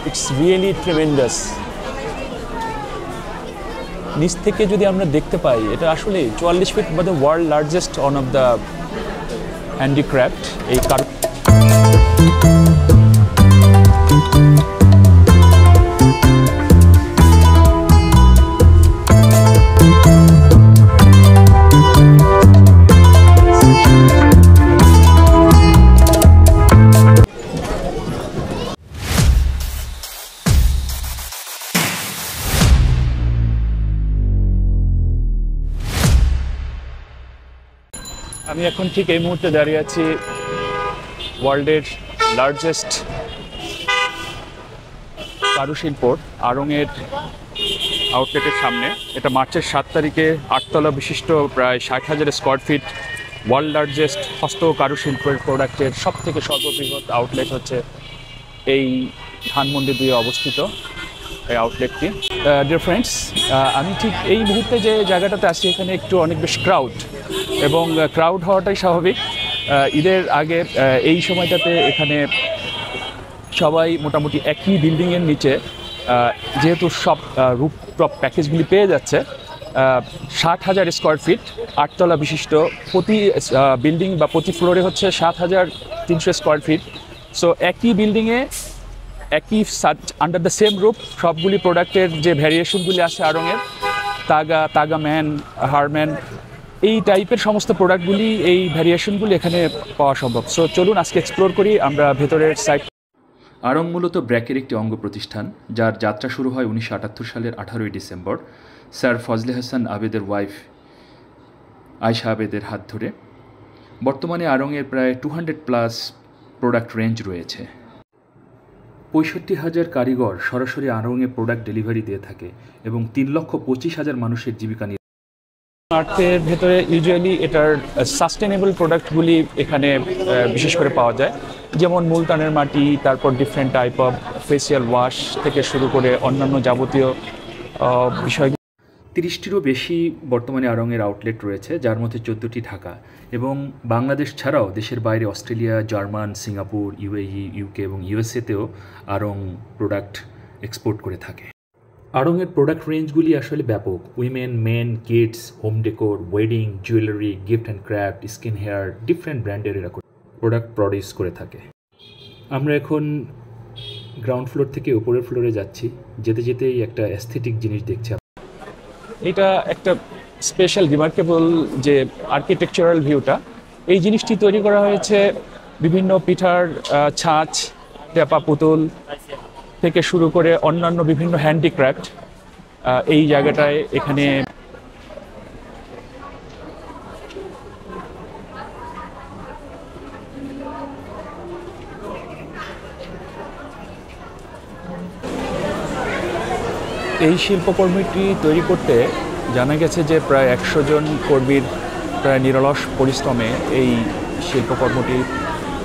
It's really tremendous. নিচ থেকে যদি আমরা দেখতে পাই, এটা আসলে 44 ফিট বা the world largest one of the handicraft. এই আমি এখন ঠিক এই মুহূর্তে দাঁড়িয়ে আছি ওয়ার্ল্ডের লার্জেস্ট কারুশিল্প আড়ং-এর আউটলেটের সামনে। এটা মার্চের 7 তারিখে 8 তলা বিশিষ্ট প্রায় 60,000 স্কোয়ার ফিট ওয়ার্ল্ড লার্জেস্ট হস্ত কারুশিল্পের প্রোডাক্টের সব থেকে সর্ববৃহৎ আউটলেট হচ্ছে এই ধানমন্ডি 2-এ অবস্থিত এই আউটলেটটি। ডিয়ার ফ্রেন্ডস, আমি ঠিক এই মুহূর্তে যে জায়গাটাতে আছি এখানে একটু অনেক বেশি ক্রাউড, এবং ক্রাউড হওয়াটাই স্বাভাবিক। ঈদের আগে এই সময়টাতে এখানে সবাই মোটামুটি একই বিল্ডিংয়ের নিচে, যেহেতু সব রুফটপ প্যাকেজগুলি পেয়ে যাচ্ছে, 60,000 স্কোয়ার ফিট 8 তলা বিশিষ্ট, প্রতি বিল্ডিং বা প্রতি ফ্লোরে হচ্ছে 7,300 স্কোয়ার ফিট। সো একই বিল্ডিংয়ে একই আন্ডার দ্য সেম রুফ সবগুলি প্রোডাক্টের যে ভ্যারিয়েশনগুলি আছে আড়ং-এর, তাগা ম্যান, হারম্যান, এই টাইপের সমস্ত প্রোডাক্টগুলি, এই ভ্যারিয়েশনগুলি এখানে পাওয়া সম্ভব। সো চলুন আজকে এক্সপ্লোর করি আমরা ভেতরের সাইড। আড়ং মূলত ব্র্যাকের একটি অঙ্গ প্রতিষ্ঠান, যার যাত্রা শুরু হয় 1978 সালের 18ই ডিসেম্বর স্যার ফজলে হাসান আবেদের ওয়াইফ আয়শা আবেদের হাত ধরে। বর্তমানে আড়ং-এর প্রায় 200+ প্রোডাক্ট রেঞ্জ রয়েছে। 65,000 কারিগর সরাসরি আড়ং-এ প্রোডাক্ট ডেলিভারি দিয়ে থাকে এবং 3,25,000 মানুষের জীবিকা নিয়ে। আর্টের ভেতরে ইউজুয়ালি এটার সাস্টেনেবল প্রোডাক্টগুলি এখানে বিশেষ করে পাওয়া যায়, যেমন মুলতানের মাটি, তারপর different type of facial wash থেকে শুরু করে অন্যান্য যাবতীয় বিষয়। 30টিরও বেশি বর্তমানে আড়ং-এর আউটলেট রয়েছে, যার মধ্যে 14টি ঢাকা, এবং বাংলাদেশ ছাড়াও দেশের বাইরে Australia, German, Singapore, UAE, UK এবং ইউএসএতেও আড়ং প্রোডাক্ট এক্সপোর্ট করে থাকে। আড়ং-এর প্রোডাক্ট রেঞ্জগুলি আসলে ব্যাপক। Women, men, kids, home decor, wedding, jewellery, gift and craft, skin hair, different ব্র্যান্ডের এরা প্রোডাক্ট প্রডিউস করে থাকে। আমরা এখন গ্রাউন্ড ফ্লোর থেকে উপরের ফ্লোরে যাচ্ছি। যেতে যেতেই একটা অ্যাস্থেটিক জিনিস দেখছি। এটা একটা স্পেশাল রিমার্কেবল যে আর্কিটেকচারাল ভিউটা, এই জিনিসটি তৈরি করা হয়েছে বিভিন্ন পিঠার ছাঁচ, টেপা পুতুল থেকে শুরু করে অন্যান্য বিভিন্ন হ্যান্ডিক্রাফট এই জায়গাটায় এখানে এই শিল্পকর্মটি তৈরি করতে জানা গেছে যে প্রায় 100 জন কর্মীর প্রায় নিরলস পরিশ্রমে এই শিল্পকর্মটি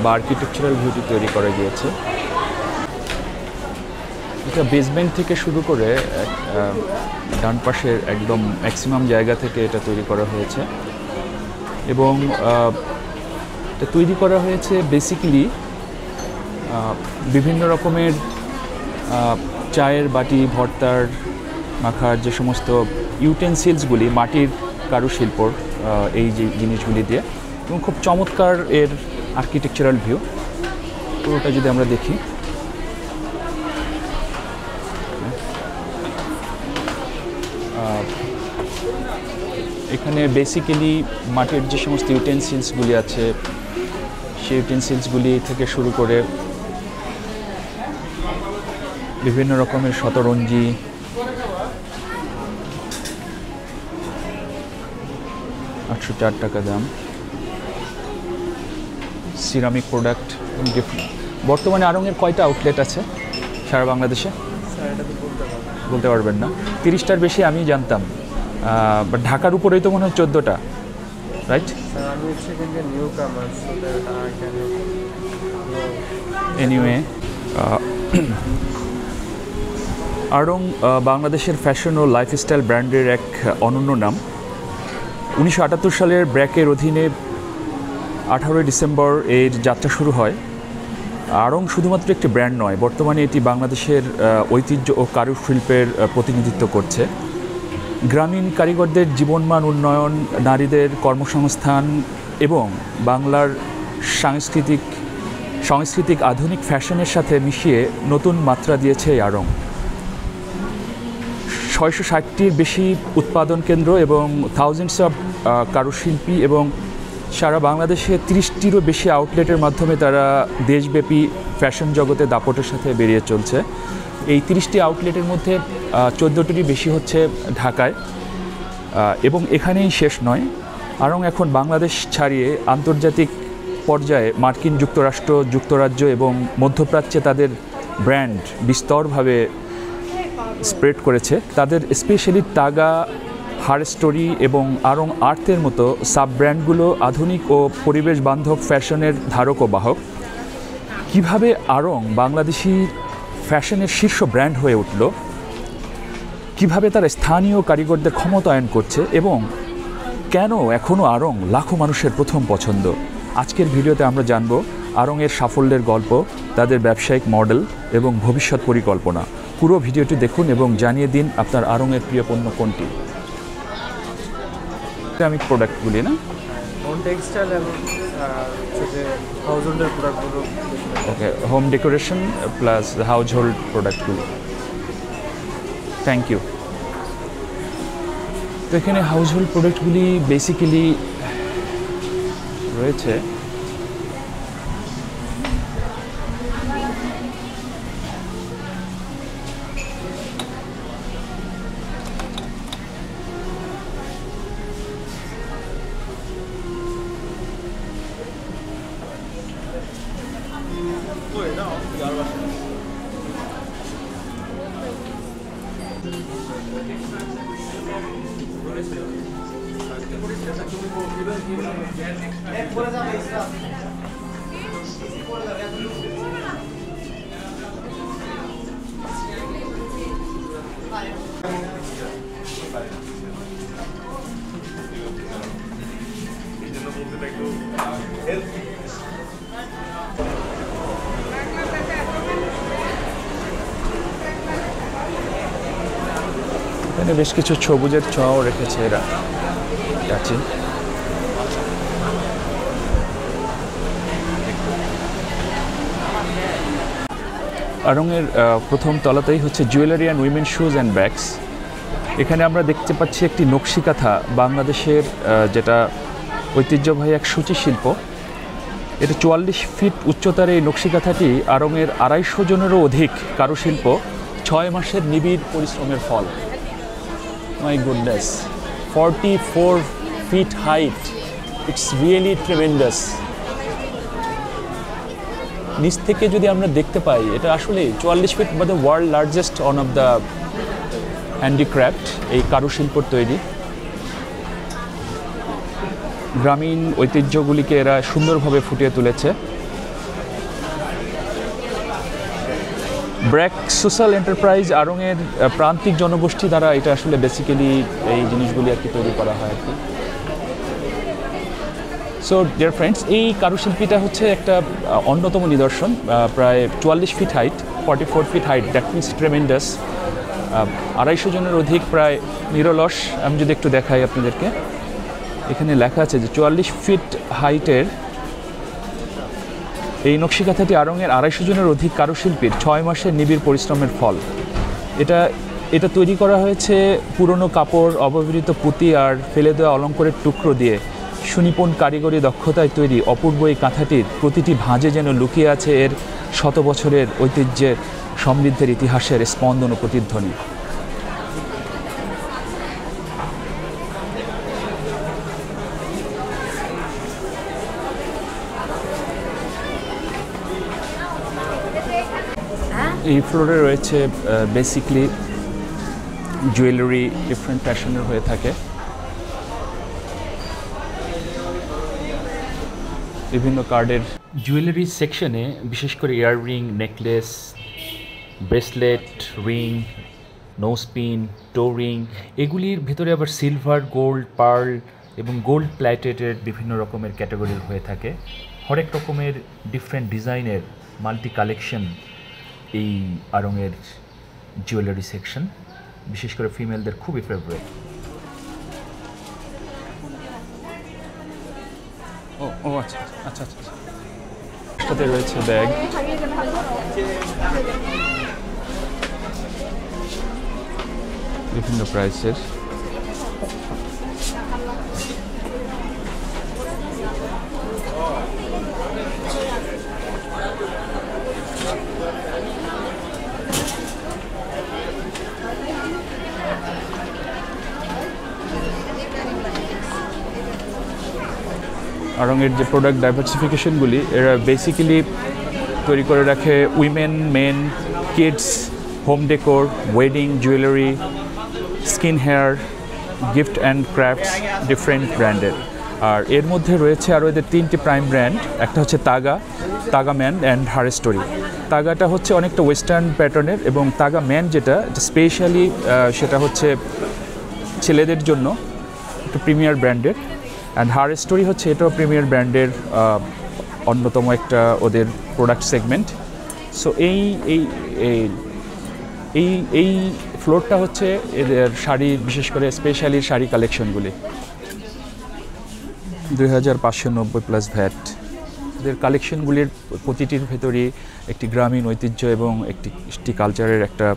বা আর্কিটেকচারাল ভিউটি তৈরি করা গিয়েছে। এটা বেসমেন্ট থেকে শুরু করে ডান পাশের একদম ম্যাক্সিমাম জায়গা থেকে এটা তৈরি করা হয়েছে, এবং এটা তৈরি করা হয়েছে বেসিক্যালি বিভিন্ন রকমের চায়ের বাটি, ভর্তার মাখার যে সমস্ত ইউটেন্সিলসগুলি মাটির কারুশিল্পর এই যে জিনিসগুলি দিয়ে, এবং খুব চমৎকার এর আর্কিটেকচারাল ভিউ। পুরোটা যদি আমরা দেখি, এখানে বেসিক্যালি মাটির যে সমস্ত ইউটেন্সিলসগুলি আছে সেই ইউটেন্সিলসগুলি থেকে শুরু করে বিভিন্ন রকমের শতরঞ্জি, ৳804 দাম, সিরামিক প্রোডাক্ট। বর্তমানে আড়ং-এর কয়টা আউটলেট আছে সারা বাংলাদেশে? বলতে পারবেন না। 30টার বেশি আমি জানতাম, বাট ঢাকার উপরেই তো মনে হয় 14টা, রাইট? এনিওয়ে, আড়ং বাংলাদেশের ফ্যাশন ও লাইফস্টাইল ব্র্যান্ডের এক অনন্য নাম। 1978 সালের ব্র্যাকের অধীনে 18 ডিসেম্বর এর যাত্রা শুরু হয়। আড়ং শুধুমাত্র একটি ব্র্যান্ড নয়, বর্তমানে এটি বাংলাদেশের ঐতিহ্য ও কারুশিল্পের প্রতিনিধিত্ব করছে। গ্রামীণ কারিগরদের জীবনমান উন্নয়ন, নারীদের কর্মসংস্থান এবং বাংলার সাংস্কৃতিক আধুনিক ফ্যাশনের সাথে মিশিয়ে নতুন মাত্রা দিয়েছে এই আড়ং। 660টির বেশি উৎপাদন কেন্দ্র এবং থাউজেন্ডস অফ কারুশিল্পী এবং সারা বাংলাদেশে 30টিরও বেশি আউটলেটের মাধ্যমে তারা দেশব্যাপী ফ্যাশন জগতে দাপটের সাথে বেরিয়ে চলছে। এই 30টি আউটলেটের মধ্যে 14টিরই বেশি হচ্ছে ঢাকায়, এবং এখানেই শেষ নয়। আড়ং এখন বাংলাদেশ ছাড়িয়ে আন্তর্জাতিক পর্যায়ে মার্কিন যুক্তরাষ্ট্র, যুক্তরাজ্য এবং মধ্যপ্রাচ্যে তাদের ব্র্যান্ড বিস্তরভাবে স্প্রেড করেছে। তাদের স্পেশালি তাগা, হার স্টোরি এবং আড়ং আর্থের মতো সাব ব্র্যান্ডগুলো আধুনিক ও পরিবেশ বান্ধব ফ্যাশনের ধারক ও বাহক। কীভাবে আড়ং বাংলাদেশি ফ্যাশনের শীর্ষ ব্র্যান্ড হয়ে উঠল, কিভাবে তারা স্থানীয় কারিগরদের ক্ষমতায়ন করছে এবং কেন এখনও আড়ং লাখো মানুষের প্রথম পছন্দ, আজকের ভিডিওতে আমরা জানব আড়ংয়ের সাফল্যের গল্প, তাদের ব্যবসায়িক মডেল এবং ভবিষ্যৎ পরিকল্পনা। পুরো ভিডিওটি দেখুন এবং জানিয়ে দিন আপনার আড়ংয়ের প্রিয় পণ্য কোনটি। আমি প্রোডাক্টগুলি না হোম টেক্সটাইল এবং হাউস হোল্ডের প্রোডাক্টগুলো, okay, home decoration plus household প্রোডাক্টগুলি। Thank you. তো এখানে হাউস হোল্ড প্রোডাক্টগুলি বেসিক্যালি রয়েছে এখানে বেশ কিছু সবুজের ছোঁয়াও রেখেছে এরা। আছে আড়ংয়ের প্রথম তলাতেই হচ্ছে jewellery and women shoes and bags. এখানে আমরা দেখতে পাচ্ছি একটি নকশিকাঁথা, বাংলাদেশের যেটা ঐতিহ্যবাহী এক সূচি শিল্প। এটা 44 ফিট উচ্চতার এই নকশিকাঁথাটি আড়ংয়ের 250 জনেরও অধিক কারুশিল্প 6 মাসের নিবিড় পরিশ্রমের ফল। My goodness, 44 feet height, it's really tremendous. নিচ থেকে যদি আমরা দেখতে পাই, এটা আসলে 44 ফিট বা the world largest one of the handicraft, এই কারুশিল্পর তৈরি। গ্রামীণ ঐতিহ্যগুলিকে এরা সুন্দরভাবে ফুটিয়ে তুলেছে। ব্র্যাক সোশ্যাল এন্টারপ্রাইজ আড়ংয়ের প্রান্তিক জনগোষ্ঠী দ্বারা এটা আসলে বেসিক্যালি এই জিনিসগুলি আর কি তৈরি করা হয় আর কি। সো ডিয়ার ফ্রেন্ডস, এই কারুশিল্পীটা হচ্ছে একটা অন্যতম নিদর্শন। প্রায় 44 feet height, 44 feet height, that means tremendous. 250 জনের অধিক প্রায় নিরলস। আমি যদি একটু দেখাই আপনাদেরকে, এখানে লেখা আছে যে 44 ফিট হাইটের এই নকশিকাঁথাটি আড়ংয়ের 250 জনের অধিক কারুশিল্পীর 6 মাসের নিবিড় পরিশ্রমের ফল। এটা তৈরি করা হয়েছে পুরনো কাপড়, অব্যবহৃত পুঁতি আর ফেলে দেওয়া অলঙ্কারের টুকরো দিয়ে। সুনিপুণ কারিগরি দক্ষতায় তৈরি অপূর্ব এই কাঁথাটির প্রতিটি ভাঁজে যেন লুকিয়ে আছে এর শত বছরের ঐতিহ্যের সমৃদ্ধের ইতিহাসের স্পন্দন ও প্রতিধ্বনি। এই ফ্লোরে রয়েছে বেসিকলি জুয়েলারি, ডিফারেন্ট ফ্যাশনের হয়ে থাকে। বিভিন্ন কার্ডের জুয়েলারি সেকশনে বিশেষ করে earring, necklace, bracelet, ring, nosepin, toe ring, এগুলির ভেতরে আবার সিলভার, গোল্ড, পার্ল এবং গোল্ড প্ল্যাটেটেড বিভিন্ন রকমের ক্যাটাগরির হয়ে থাকে। হরেক রকমের ডিফারেন্ট ডিজাইনের মাল্টি কালেকশন এই আড়ংয়ের জুয়েলারি সেকশন, বিশেষ করে ফিমেলদের খুবই ফেভারিট। ও আচ্ছা আচ্ছা আচ্ছা আচ্ছা। সাথে রয়েছে ব্যাগ, বিভিন্ন প্রাইসের। আড়ংয়ের যে প্রোডাক্ট ডাইভার্সিফিকেশনগুলি, এরা বেসিক্যালি তৈরি করে রাখে women, men, kids, home decor, wedding, jewellery, skin hair, gift and crafts, different ব্র্যান্ডের। আর এর মধ্যে রয়েছে আরও এদের 3টি প্রাইম ব্র্যান্ড। একটা হচ্ছে তাগা, তাগা ম্যান অ্যান্ড হার স্টোরি। তাগাটা হচ্ছে অনেকটা ওয়েস্টার্ন প্যাটার্নের, এবং তাগা ম্যান যেটা স্পেশালি সেটা হচ্ছে ছেলেদের জন্য একটা প্রিমিয়ার ব্র্যান্ডের। অ্যান্ড হার স্টোরি হচ্ছে এটাও প্রিমিয়ার ব্র্যান্ডের অন্যতম একটা ওদের প্রোডাক্ট সেগমেন্ট। সো এই এই এই এই ফ্লোরটা হচ্ছে এদের শাড়ি, বিশেষ করে স্পেশালি শাড়ি কালেকশনগুলি। 2590 plus VAT. এদের কালেকশনগুলির প্রতিটির ভেতরেই একটি গ্রামীণ ঐতিহ্য এবং একটি কালচারের একটা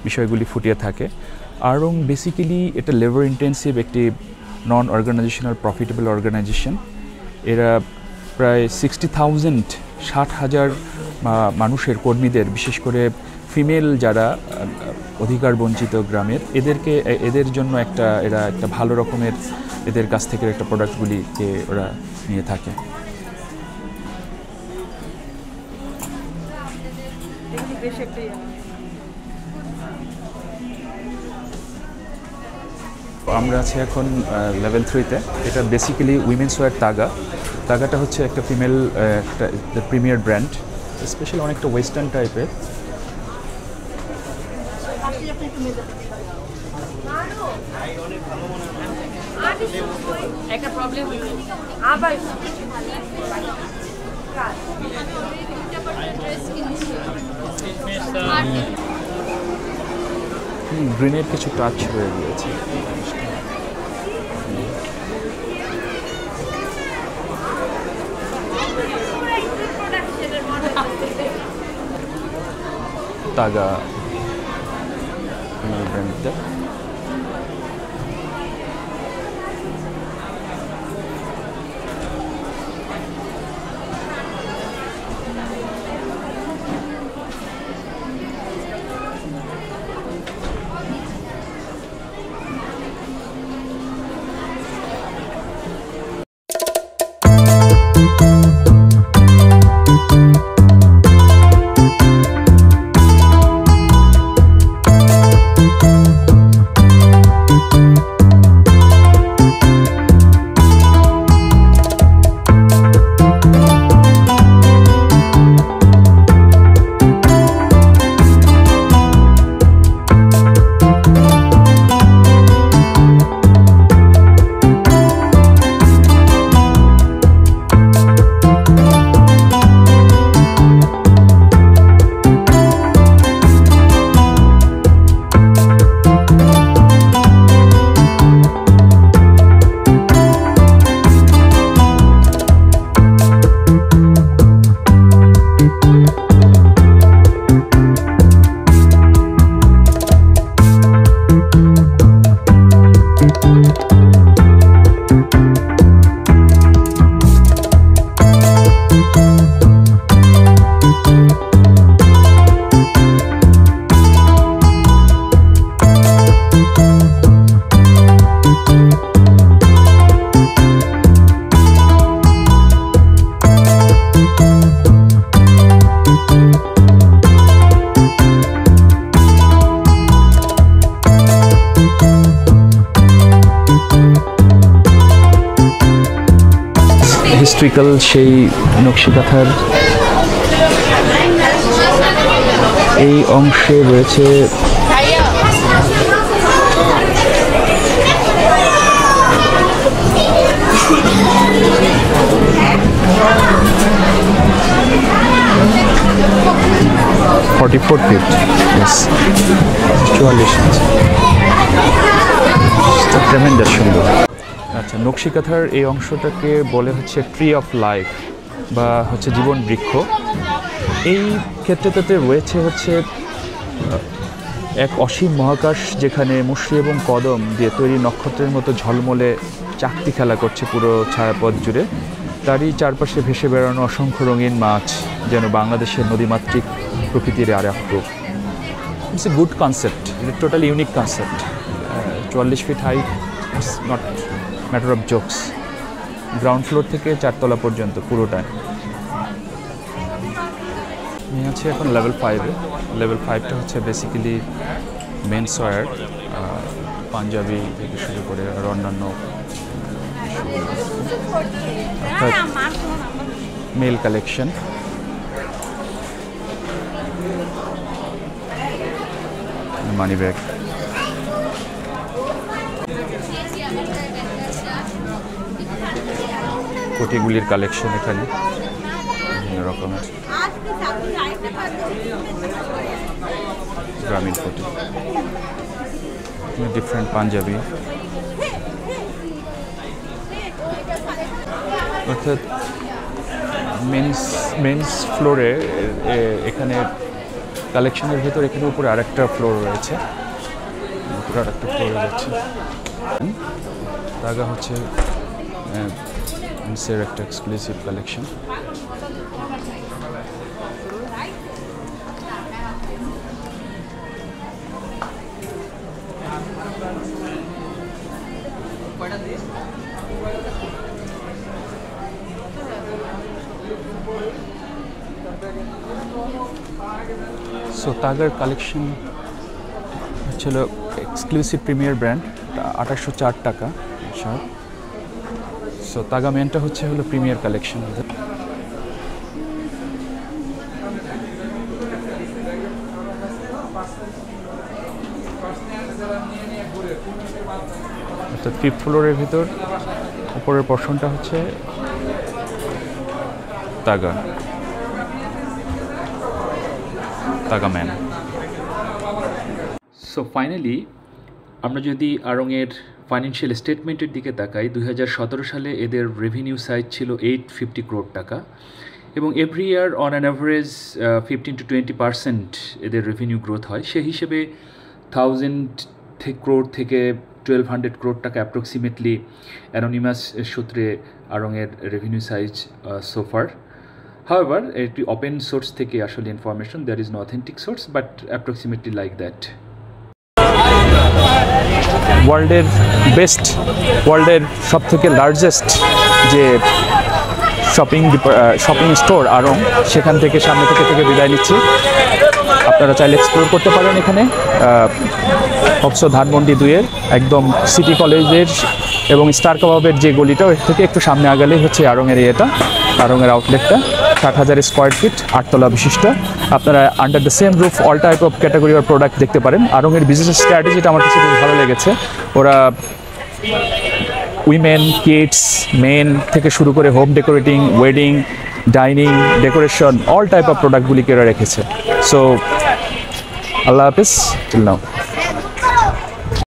বিষয়গুলি ফুটিয়ে থাকে। আড়ং বেসিক্যালি এটা লেবার ইন্টেন্সিভ একটি নন অর্গানাইজেশনাল প্রফিটেবল অর্গানাইজেশন। এরা প্রায় 60,000 মানুষের কর্মীদের, বিশেষ করে ফিমেল যারা অধিকার বঞ্চিত গ্রামের, এদের জন্য এরা একটা ভালো রকমের এদের কাছ থেকে একটা প্রোডাক্টগুলিকে ওরা নিয়ে থাকে। আমরা আছি এখন লেভেল 3-তে। এটা বেসিক্যালি উইমেন্স ওয়্যার তাগা। তাগাটা হচ্ছে একটা ফিমেল একটা প্রিমিয়ার ব্র্যান্ড, স্পেশালি অনেকটা ওয়েস্টার্ন টাইপের। গ্রিনের কিছু টাচ হয়ে গিয়েছে। তাগা ব্র্যান্ডটা হিস্ট্রিক্যাল সেই নকশিকাঁথার এই অংশে রয়েছে 44 ফিট, ইয়েস 44 ইঞ্চি, ট্রেমেন্ডাস সুন্দর। আচ্ছা, নকশিকাথার এই অংশটাকে বলে হচ্ছে ট্রি অফ লাইফ বা হচ্ছে জীবন বৃক্ষ। এই ক্ষেত্রটাতে রয়েছে হচ্ছে এক অসীম মহাকাশ, যেখানে মুশরি এবং কদম দিয়ে তৈরি নক্ষত্রের মতো ঝলমলে চাকতি খেলা করছে পুরো ছায়াপথ জুড়ে। তারই চারপাশে ভেসে বেড়ানো অসংখ্য রঙিন মাছ, যেন বাংলাদেশের নদীমাতৃক প্রকৃতির আর এক রূপ। It's a good concept, it's totally unique concept. 44 feet height, it's not matter of jokes. Ground floor থেকে 4 তলা পর্যন্ত পুরোটাই। আমি আছি এখন লেভেল 5-এ। লেভেল 5টা হচ্ছে বেসিক্যালি মেন্স ওয়্যার, পাঞ্জাবি থেকে শুরু করে আর অন্যান্য মেল কালেকশন। মানি ব্যাগ, কোটিগুলির কালেকশন এখানে বিভিন্ন রকমের, গ্রামীণ কোটি, ডিফারেন্ট পাঞ্জাবি। অর্থাৎ মেন্স ফ্লোরে এখানে কালেকশনের ভেতর এখানে উপরে আরেকটা ফ্লোর রয়েছে, উপরে আরেকটা ফ্লোরে যাচ্ছে। তাগা হচ্ছে মেন্সের একটা এক্সক্লুসিভ কালেকশন। সো তাগার কালেকশন হচ্ছিল এক্সক্লুসিভ প্রিমিয়ার ব্র্যান্ড, 2804 টাকা সব। সো তাগা মেনটা হলো প্রিমিয়ার কালেকশন। অর্থাৎ 5th ফ্লোরের ভিতর উপরের পোর্শনটা হচ্ছে তাগা, তাগা ম্যান। সো ফাইনালি আমরা যদি আড়ংয়ের ফাইন্যান্সিয়াল স্টেটমেন্টের দিকে তাকাই, 2017 সালে এদের রেভিনিউ সাইজ ছিল 850 crore টাকা, এবং every year on an average 15 to 20% এদের রেভিনিউ গ্রোথ হয়। সেই হিসেবে 1000 crore থেকে 1200 crore টাকা অ্যাপ্রক্সিমেটলি অ্যানোনিমাস সূত্রে আড়ংয়ের রেভিনিউ সাইজ সোফার। However, এটি ওপেন সোর্স থেকে আসলে information, there is no authentic source, but approximately like that. ওয়ার্ল্ডের বেস্ট, ওয়ার্ল্ডের সবথেকে লার্জেস্ট যে শপিং স্টোর আড়ং, সেখান থেকে সামনে থেকে বিদায় নিচ্ছি। আপনারা চাইলে এক্সপ্লোর করতে পারেন এখানে। অবশ্য ধানমন্ডি 2-এর একদম সিটি কলেজের এবং স্টার কাবাবের যে গলিটা, ওর থেকে একটু সামনে আগালেই হচ্ছে আড়ংয়ের আড়ংয়ের আউটলেটটা। 60,000 স্কোয়ার ফিট, 8 তলা বিশিষ্ট। আপনারা under the same roof all type of category or product দেখতে পারেন। আড়ংয়ের বিজনেস স্ট্র্যাটেজিটা আমার কাছে খুব ভালো লেগেছে। ওরা উইমেন, কিডস, মেন থেকে শুরু করে home decorating, wedding, dining, decoration, all type of প্রোডাক্টগুলিকে ওরা রেখেছে। সো আল্লাহ হাফিজ, টিল নাও।